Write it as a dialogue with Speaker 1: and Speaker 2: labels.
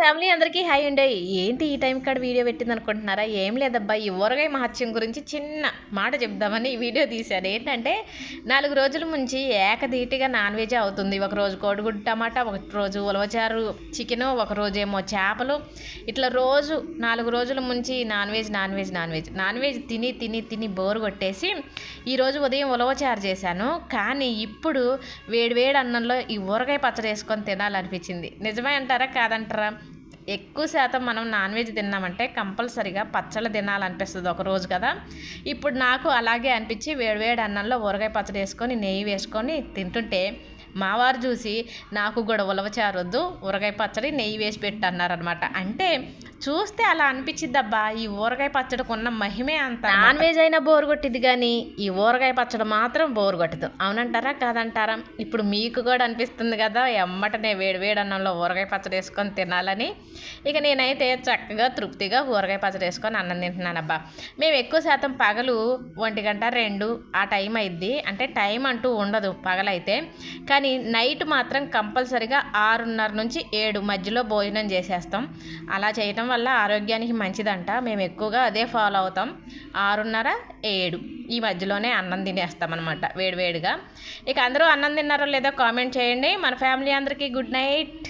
Speaker 1: Family అందరికీ hi అండి. ఏంటి ఈ టైం కాడ వీడియో పెట్టింది అనుకుంటున్నారా? ఏం లేదబ్బా, ఈ ఊరగాయ మహత్యం గురించి చిన్న మాట చెప్దామని ఈ వీడియో తీశాను. ఏంటంటే 4 రోజుల నుంచి ఏకధీటిగా నాన్ వెజ్ అవుతుంది. ఒకరోజు కోడిగుడ్డు టమాటా, ఒక రోజు ఉలవచారు చికెను, ఒక రోజేమో చేపలు, ఇట్లా రోజు 4 రోజుల నుంచి నాన్ వెజ్ తిని తిని తిని బోరు కొట్టేసి ఈరోజు ఉదయం ఉలవచారు చేశాను. కానీ ఇప్పుడు వేడివేడి అన్నంలో ఈ ఊరగాయ పచ్చడి వేసుకొని తినాలనిపించింది. నిజమే అంటారా కాదంటారా? ఎక్కువ శాతం మనం నాన్ వెజ్ తిన్నామంటే కంపల్సరిగా పచ్చళ్ళు తినాలనిపిస్తుంది ఒక రోజు కదా. ఇప్పుడు నాకు అలాగే అనిపించి వేడివేడి అన్నంలో ఊరగాయ పచ్చడి వేసుకొని నెయ్యి వేసుకొని తింటుంటే మా వారు చూసి నాకు కూడా ఉలవచారు వద్దు, ఊరగాయ పచ్చడి నెయ్యి వేసి పెట్టి అన్నారనమాట. అంటే చూస్తే అలా అనిపించిద్దబ్బా, ఈ ఊరగాయ పచ్చడికి ఉన్న మహిమే అంత. నాన్ వెజ్ అయినా బోరు కొట్టింది కానీ ఈ ఊరగాయ పచ్చడి మాత్రం బోరు కొట్టదు. అవునంటారా కాదంటారా? ఇప్పుడు మీకు కూడా అనిపిస్తుంది కదా ఎమ్మటనే వేడి అన్నంలో ఊరగాయ పచ్చడి వేసుకొని తినాలని. ఇక నేనైతే చక్కగా తృప్తిగా ఊరగాయ పచ్చడి వేసుకొని అన్నం తింటున్నానబ్బా. మేము ఎక్కువ శాతం పగలు 1-2 ఆ టైం అయిద్ది. అంటే టైం అంటూ ఉండదు పగలైతే, కానీ నైట్ మాత్రం కంపల్సరిగా 6:30 నుంచి 7 మధ్యలో భోజనం చేసేస్తాం. అలా చేయటం వల్ల ఆరోగ్యానికి మంచిదంట. మేము ఎక్కువగా అదే ఫాలో అవుతాం. 6:30-7 ఈ మధ్యలోనే అన్నం తినేస్తాం అనమాట వేడివేడిగా. ఇక అందరూ అన్నం తిన్నారో లేదో కామెంట్ చేయండి. మన ఫ్యామిలీ అందరికీ గుడ్ నైట్.